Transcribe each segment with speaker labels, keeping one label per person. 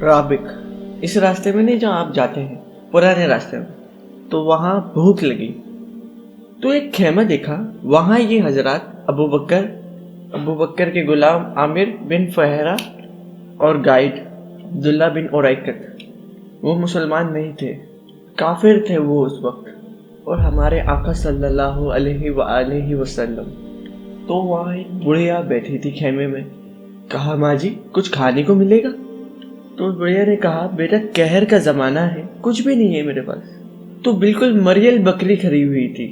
Speaker 1: رابق، اس راستے میں نہیں جہاں آپ جاتے ہیں، پرانے راستے میں، تو وہاں بھوک لگی تو ایک خیمہ دیکھا. وہاں یہ حضرات ابو بکر کے غلام عامر بن فہرہ اور گائیڈ عبداللہ بن اوریکت، وہ مسلمان نہیں تھے، کافر تھے وہ اس وقت، اور ہمارے آقا صلی اللہ علیہ وآلہ وسلم. تو وہاں ایک بڑھیا بیٹھی تھی خیمے میں. کہا ماں جی کچھ کھانے کو ملے گا؟ تو اس بڑھیا نے کہا بیٹا قہر کا زمانہ ہے، کچھ بھی نہیں ہے میرے پاس. تو بالکل مریل بکری کھڑی ہوئی تھی.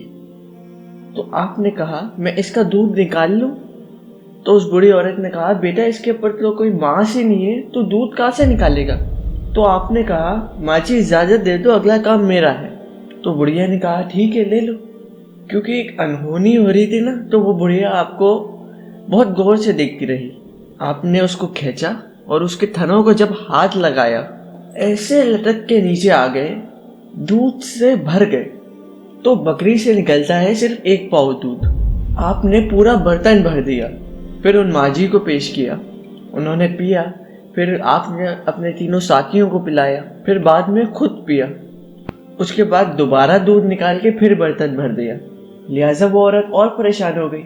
Speaker 1: تو آپ نے کہا میں اس کا دودھ نکال لوں؟ تو اس بڑی عورت نے کہا بیٹا اس کے اوپر تو کوئی ماس ہی نہیں ہے، تو دودھ کہاں سے نکالے گا؟ تو آپ نے کہا ماں جی اجازت دے دو، اگلا کام میرا ہے. تو بڑھیا نے کہا ٹھیک ہے لے لو. کیونکہ ایک انہونی ہو رہی تھی نا، تو وہ بڑھیا آپ کو بہت غور سے دیکھتی رہی. آپ نے اس کو کھینچا اور اس کے تھنوں کو جب ہاتھ لگایا ایسے لٹک کے نیچے آ گئے، دودھ سے بھر گئے. تو بکری سے نکلتا ہے صرف 1 پاؤ دودھ. آپ نے پورا برتن بھر دیا، پھر ان ماجی کو پیش کیا، انہوں نے پیا، پھر آپ نے اپنے 3 ساتھیوں کو پلایا، پھر بعد میں خود پیا. اس کے بعد دوبارہ دودھ نکال کے پھر برتن بھر دیا. لہٰذا وہ عورت اور پریشان ہو گئی.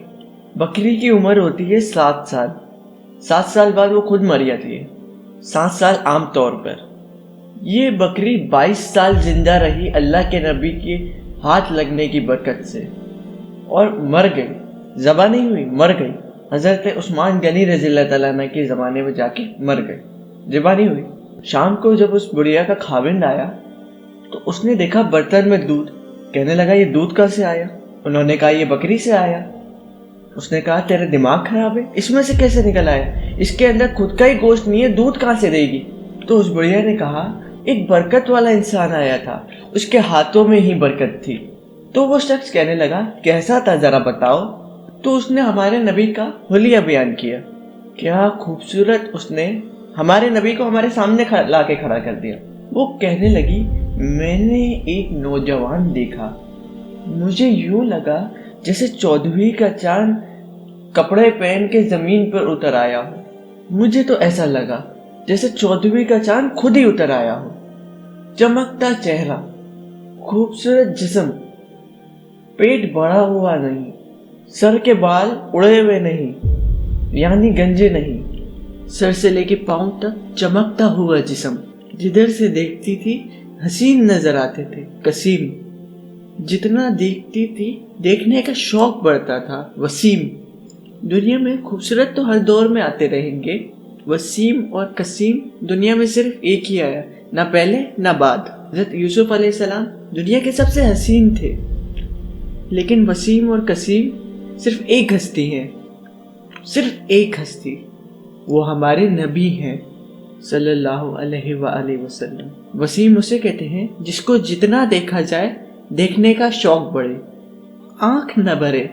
Speaker 1: بکری کی عمر ہوتی ہے 7 سال. 7 سال بعد وہ خود مر جاتی ہے. 7 سال عام طور پر. یہ بکری 22 سال زندہ رہی اللہ کے نبی کے ہاتھ لگنے کی برکت سے، اور مر گئی، ذبح نہیں ہوئی، مر گئی. حضرت عثمان غنی رضی اللہ تعالیٰ عنہ کے زمانے میں جا کے مر گئی، ذبح نہیں ہوئی. شام کو جب اس بڑھیا کا خاوند آیا تو اس نے دیکھا برتن میں دودھ. کہنے لگا یہ دودھ کہاں سے آیا؟ انہوں نے کہا یہ بکری سے آیا. اس نے کہا تیرے دماغ خراب ہے، اس میں سے کیسے نکل آیا؟ اس کے اندر خود کا ہی گوشت نہیں ہے، دودھ کہاں سے دے گی؟ تو اس بڑھیا نے کہا ایک برکت والا انسان آیا تھا، اس کے ہاتھوں میں ہی برکت تھی. تو وہ شخص کہنے لگا کیسا تھا ذرا بتاؤ. تو اس نے ہمارے نبی کا حلیہ بیان کیا. کیا خوبصورت اس نے ہمارے نبی کو ہمارے سامنے لا کے کھڑا کر دیا. وہ کہنے لگی میں نے ایک نوجوان دیکھا، مجھے یوں لگا جیسے 14ویں کا چاند کپڑے پہن کے زمین پر اتر آیا ہو. مجھے تو ایسا لگا جیسے 14ویں کا چاند خود ہی اتر آیا ہو. چمکتا چہرہ، خوبصورت جسم، پیٹ بڑا ہوا نہیں، سر کے بال اڑے ہوئے نہیں، یعنی گنجے نہیں، سر سے لے کے پاؤں تک چمکتا ہوا جسم. جدھر سے دیکھتی تھی حسین نظر آتے تھے، قسیم. جتنا دیکھتی تھی دیکھنے کا شوق بڑھتا تھا، وسیم. دنیا میں خوبصورت تو ہر دور میں آتے رہیں گے، وسیم اور قسیم دنیا میں صرف ایک ہی آیا، نہ پہلے نہ بعد. حضرت یوسف علیہ السلام دنیا کے سب سے حسین تھے، لیکن وسیم اور قسیم صرف ایک ہستی ہے، صرف ایک ہستی، وہ ہمارے نبی ہیں صلی اللہ علیہ وآلہ وسلم. وسیم اسے کہتے ہیں جس کو جتنا دیکھا جائے دیکھنے کا شوق بڑھے، آنکھ نہ بھرے.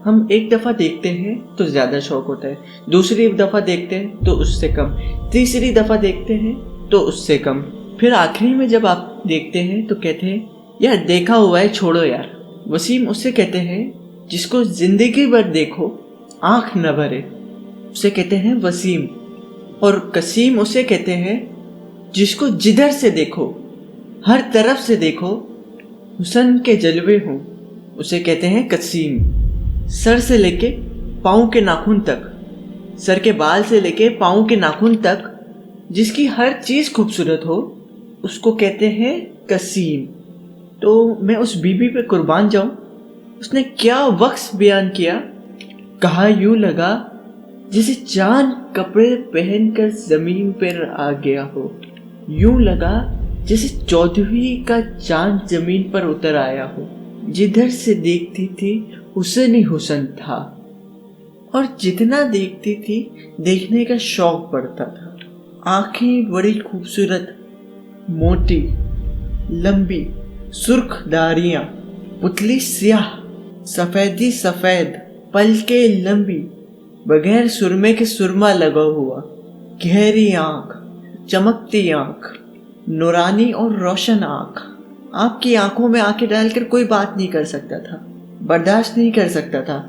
Speaker 1: ہم ایک دفعہ دیکھتے ہیں تو زیادہ شوق ہوتا ہے، دوسری دفعہ دیکھتے ہیں تو اس سے کم، تیسری دفعہ دیکھتے ہیں تو اس سے کم، پھر آخری میں جب آپ دیکھتے ہیں تو کہتے ہیں یار دیکھا ہوا ہے چھوڑو یار. وسیم اسے کہتے ہیں جس کو زندگی بھر دیکھو آنکھ نہ بھرے، اسے کہتے ہیں وسیم. اور قسیم اسے کہتے ہیں جس کو جدھر سے دیکھو، ہر طرف سے دیکھو حسن کے جلوے ہوں، اسے کہتے ہیں قسیم. سر سے لے کے پاؤں کے ناخن تک، سر کے بال سے لے کے پاؤں کے ناخن تک جس کی ہر چیز خوبصورت ہو اس کو کہتے ہیں قسیم. تو میں اس بی بی پہ قربان جاؤں، اس نے کیا وقت بیان کیا. کہا یوں لگا جیسے چاند کپڑے پہن کر زمین پر آ گیا ہو، یوں لگا جیسے 14ویں کا چاند زمین پر اتر آیا ہو. جدھر سے دیکھتی تھی حسن ہی حسن تھا، اور جتنا دیکھتی تھی دیکھنے کا شوق بڑھتا تھا. آنکھیں بڑی خوبصورت، موٹی، لمبی، سرخ داڑیاں، پتلی سیاہ، سفیدی سفید، پلکیں لمبی، بغیر سرمے کے سرما لگا ہوا، گہری آنکھ، چمکتی آنکھ، نورانی اور روشن آنکھ. آپ کی آنکھوں میں آنکھیں ڈال کر کوئی بات نہیں کر سکتا تھا، برداشت نہیں کر سکتا تھا،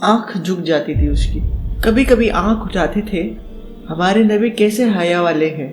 Speaker 1: آنکھ جھک جاتی تھی اس کی. کبھی کبھی آنکھ اٹھاتے تھے، ہمارے نبی کیسے حیا والے ہیں،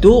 Speaker 1: 2